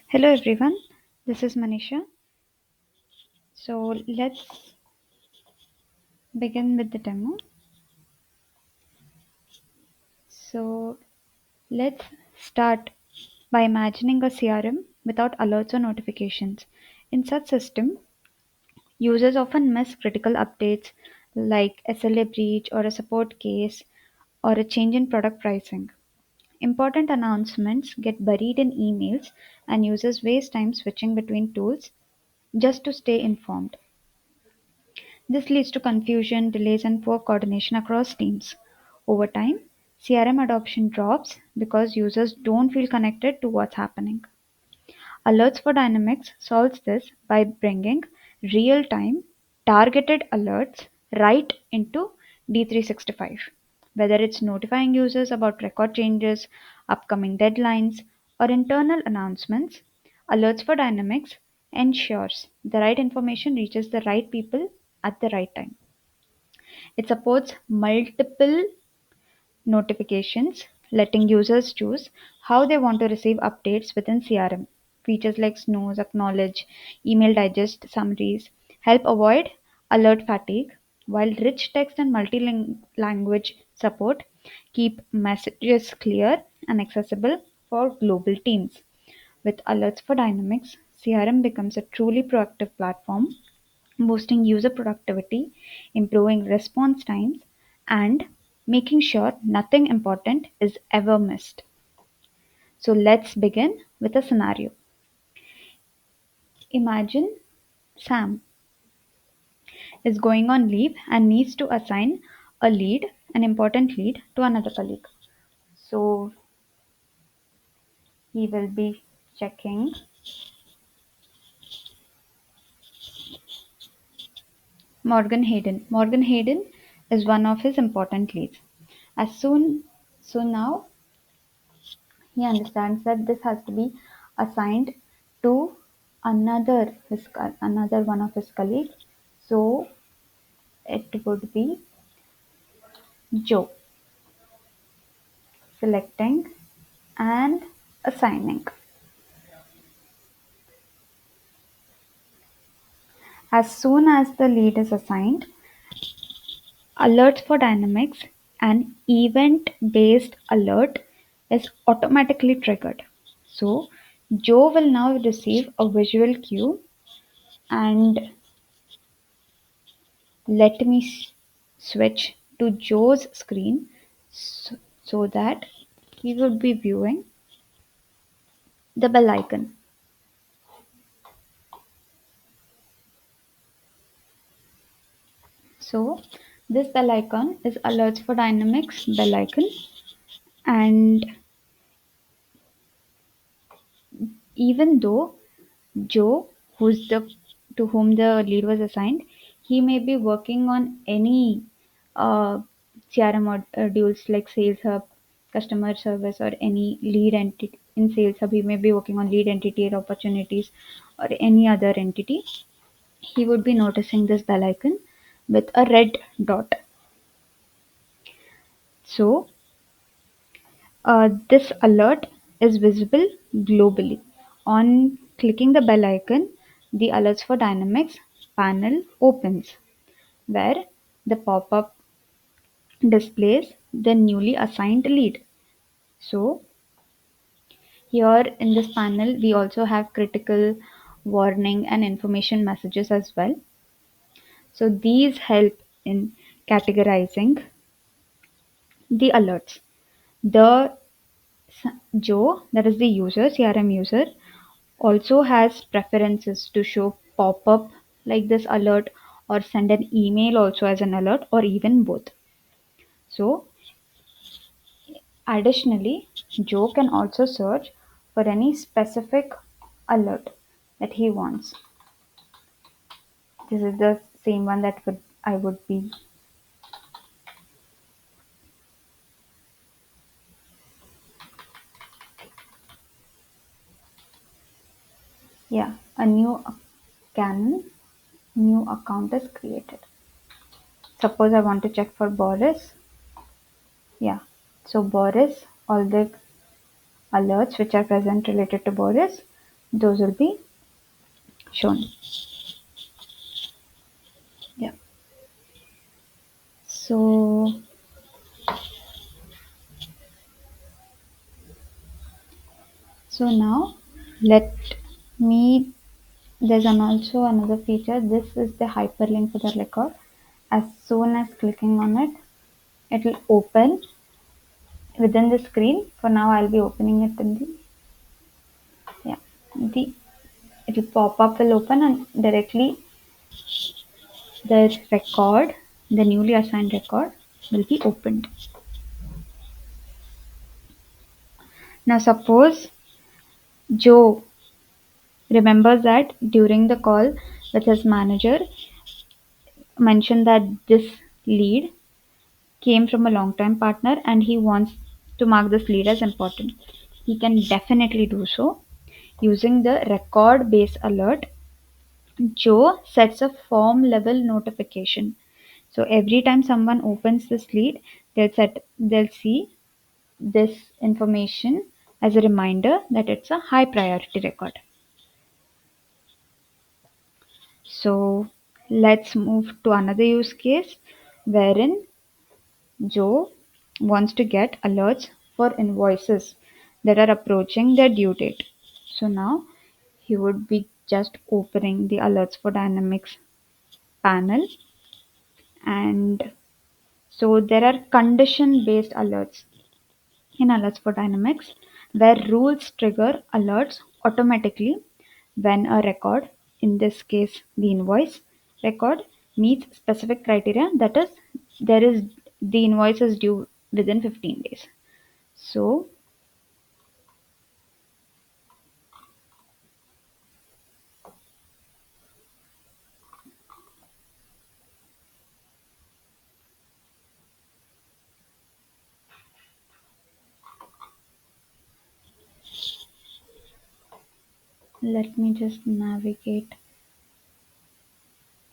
Hello everyone, this is Manisha. So let's begin with the demo. So let's start by imagining a CRM without alerts or notifications. In such system, users often miss critical updates like SLA breach or a support case or a change in product pricing. Important announcements get buried in emails and users waste time switching between tools just to stay informed. This leads to confusion, delays, and poor coordination across teams. Over time, CRM adoption drops because users don't feel connected to what's happening. Alerts for Dynamics solves this by bringing real time, targeted alerts right into D365. Whether it's notifying users about record changes, upcoming deadlines, or internal announcements, Alerts for Dynamics ensures the right information reaches the right people at the right time. It supports multiple notifications, letting users choose how they want to receive updates within CRM. Features like snooze, acknowledge, email digest summaries help avoid alert fatigue, while rich text and multi-language support keep messages clear and accessible for global teams. With alerts for Dynamics, CRM becomes a truly proactive platform boosting user productivity, improving response times, and making sure nothing important is ever missed. So let's begin with a scenario. Imagine Sam is going on leave and needs to assign an important lead, to another colleague. So he will be checking Morgan Hayden. Morgan Hayden is one of his important leads. As soon so now he understands that this has to be assigned to another one of his colleagues. So it would be Joe, selecting and assigning. As soon as the lead is assigned, alerts for Dynamics, an event based alert is automatically triggered. So Joe will now receive a visual cue, and let me switch to Joe's screen so that he would be viewing the bell icon. So this bell icon is Alerts for Dynamics bell icon, and even though Joe, who's the to whom the lead was assigned, he may be working on any CRM modules like Sales Hub, customer service, or any lead entity in Sales Hub. He may be working on lead entity or opportunities or any other entity. He would be noticing this bell icon with a red dot. So this alert is visible globally. On clicking the bell icon, the Alerts for Dynamics panel opens, where the pop-up displays the newly assigned lead. So here in this panel, we also have critical, warning, and information messages as well. So these help in categorizing the alerts. The Joe, that is the user, CRM user, also has preferences to show pop-up like this alert, or send an email also as an alert, or even both. So additionally, Joe can also search for any specific alert that he wants. This is the same one that I would be, yeah, a Canon new account is created. Suppose I want to check for Boris. Yeah. So Boris, all the alerts which are present related to Boris, those will be shown. Yeah. So now let me there's also another feature. This is the hyperlink for the record. As soon as clicking on it, it will open within the screen. For now, I'll be opening it in the yeah the it will pop up will open and directly the record, the newly assigned record, will be opened. Now suppose Joe remembers that during the call with his manager mentioned that this lead came from a long-time partner and he wants to mark this lead as important. He can definitely do so. Using the record based alert, Joe sets a form level notification. So every time someone opens this lead, they'll see this information as a reminder that it's a high priority record. So let's move to another use case wherein Joe wants to get alerts for invoices that are approaching their due date. So now he would be just opening the Alerts for Dynamics panel, and so there are condition based alerts in Alerts for Dynamics where rules trigger alerts automatically when a record, in this case the invoice record, meets specific criteria, that is there is the invoice is due within 15 days. So let me just navigate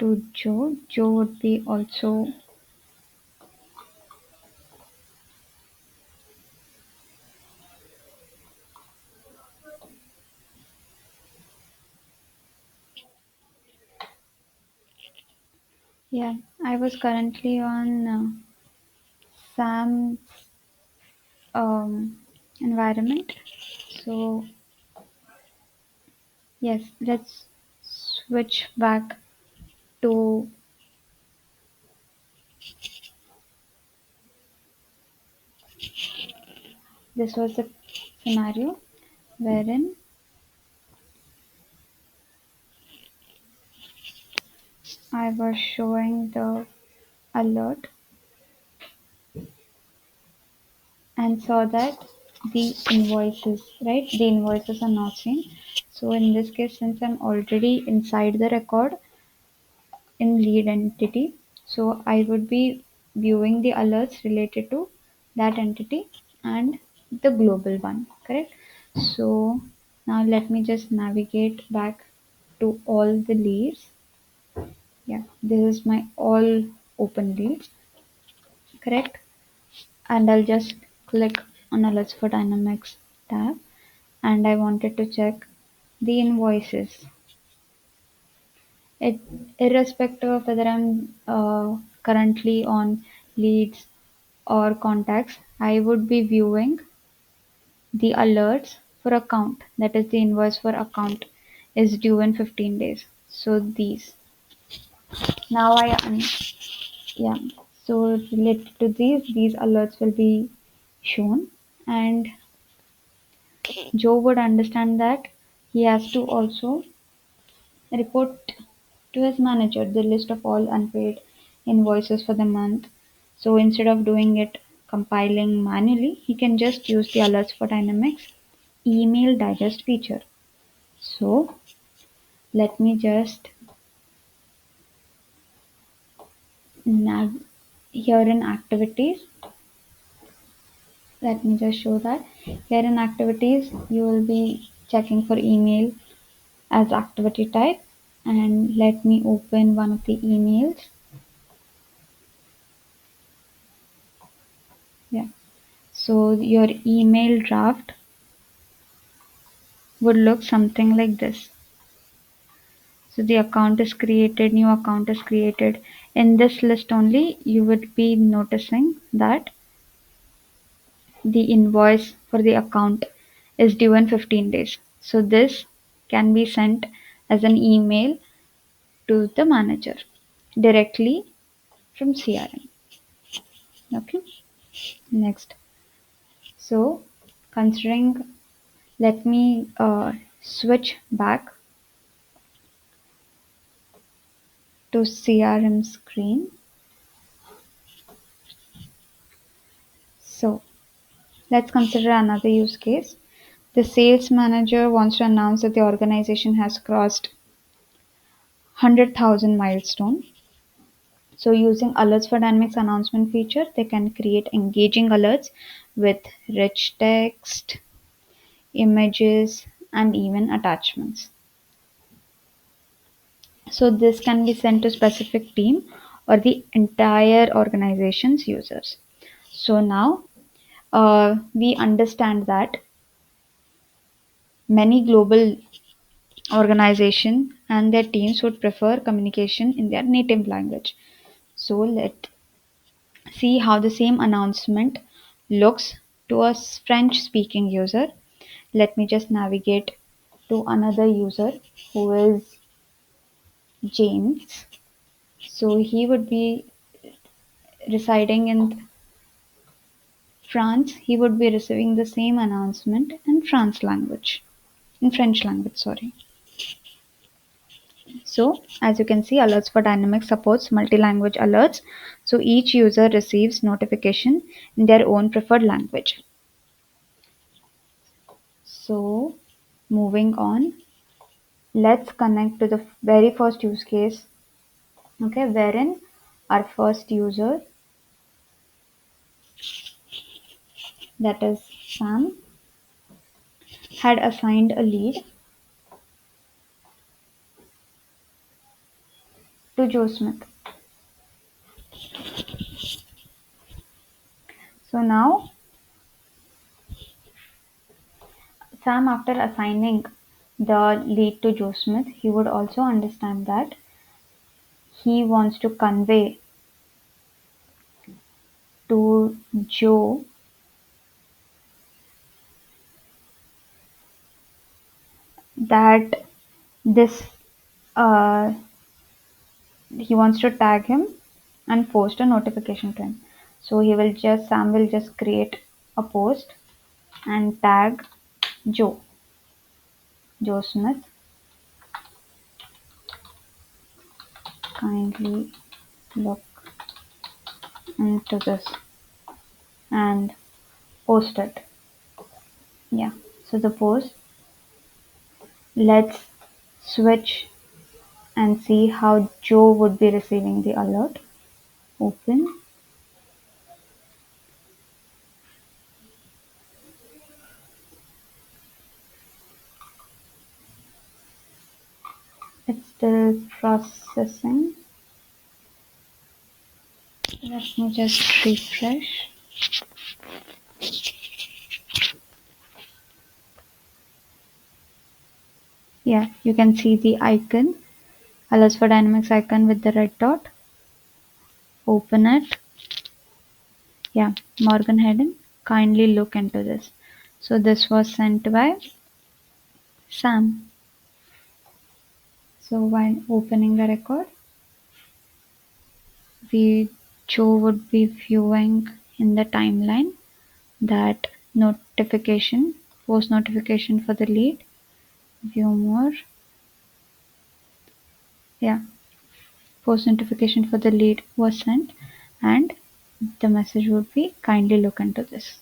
to Joe. Joe would be also yeah. I was currently on Sam's environment. So yes, let's switch back to this was the scenario wherein I was showing the alert and saw that the invoices are not seen. So in this case, since I'm already inside the record in lead entity, so I would be viewing the alerts related to that entity and the global one, correct? So now let me just navigate back to all the leads. Yeah, this is my all open leads, correct? And I'll just click on Alerts for Dynamics tab and I wanted to check the invoices. It, irrespective of whether I'm currently on leads or contacts, I would be viewing the alerts for account, that is the invoice for account is due in 15 days. So these. Now yeah. So related to these alerts will be shown and Joe would understand that he has to also report to his manager the list of all unpaid invoices for the month. So instead of doing it compiling manually, he can just use the Alerts for Dynamics email digest feature. So let me just nav here in activities. Let me just show that here in activities you will be checking for email as activity type, and let me open one of the emails. Yeah, so your email draft would look something like this. So the account is created, new account is created. In this list only, you would be noticing that the invoice for the account is due in 15 days. So this can be sent as an email to the manager directly from CRM. Okay, next. So considering, let me switch back to CRM screen. So let's consider another use case. The sales manager wants to announce that the organization has crossed 100,000 milestone. So using Alerts4Dynamics announcement feature, they can create engaging alerts with rich text, images, and even attachments. So this can be sent to specific team or the entire organization's users. So now we understand that many global organizations and their teams would prefer communication in their native language. So let's see how the same announcement looks to a French speaking user. Let me just navigate to another user who is James. So he would be residing in France. He would be receiving the same announcement in French language, sorry. So as you can see, Alerts4Dynamics supports multi-language alerts. So each user receives notification in their own preferred language. So moving on, let's connect to the very first use case, okay, wherein our first user, that is Sam, had assigned a lead to Joe Smith. So now Sam, after assigning the lead to Joe Smith, he would also understand that he wants to convey to Joe that this he wants to tag him and post a notification to him. So Sam will just create a post and tag Joe Smith. Kindly look into this and post it. Yeah. So the post. Let's switch and see how Joe would be receiving the alert. Open. It's still processing. Let me just refresh. Yeah, you can see the icon, Alerts4Dynamics icon with the red dot. Open it. Yeah, Morgan Hayden, kindly look into this. So this was sent by Sam. So while opening the record, Joe would be viewing in the timeline that notification, post notification for the lead, view more. Yeah, post notification for the lead was sent, and the message would be kindly look into this.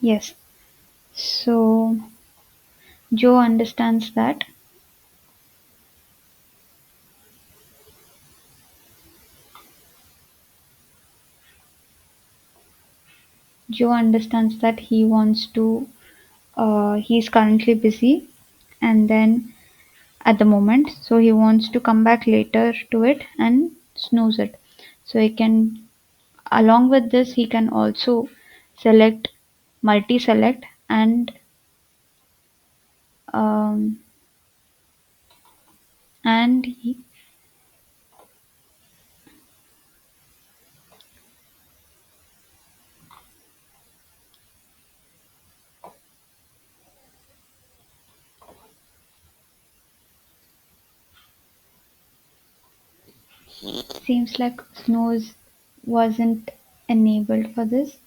Yes. So Joe understands that he wants to he's currently busy and then at the moment, so he wants to come back later to it and snooze it. So he can, along with this, he can also select, multi-select, um, and seems like snooze wasn't enabled for this.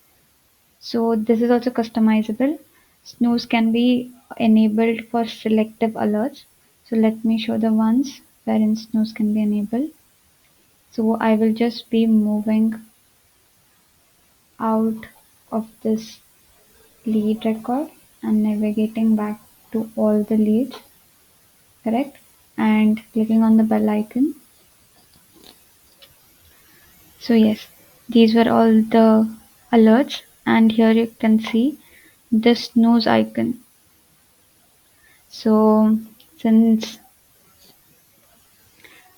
So this is also customizable. Snooze can be enabled for selective alerts. So let me show the ones wherein snooze can be enabled. So I will just be moving out of this lead record and navigating back to all the leads, correct? And clicking on the bell icon. So yes, these were all the alerts, and here you can see the snooze icon. So since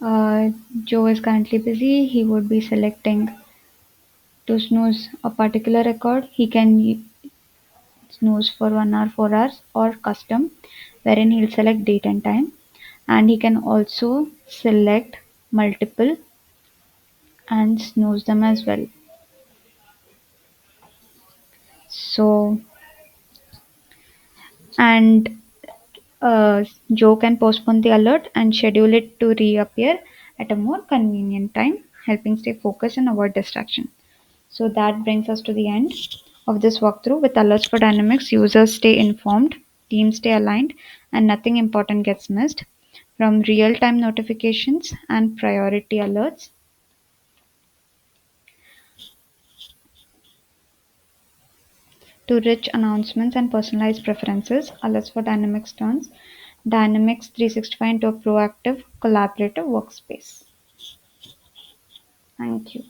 Joe is currently busy, he would be selecting to snooze a particular record. He can snooze for 1 hour, 4 hours, or custom, wherein he'll select date and time. And he can also select multiple and snooze them as well. So, and Joe can postpone the alert and schedule it to reappear at a more convenient time, helping stay focused and avoid distraction. So that brings us to the end of this walkthrough. With Alerts4Dynamics, users stay informed, teams stay aligned, and nothing important gets missed. From real-time notifications and priority alerts to rich announcements and personalized preferences, Alerts4Dynamics turns Dynamics 365 into a proactive, collaborative workspace. Thank you.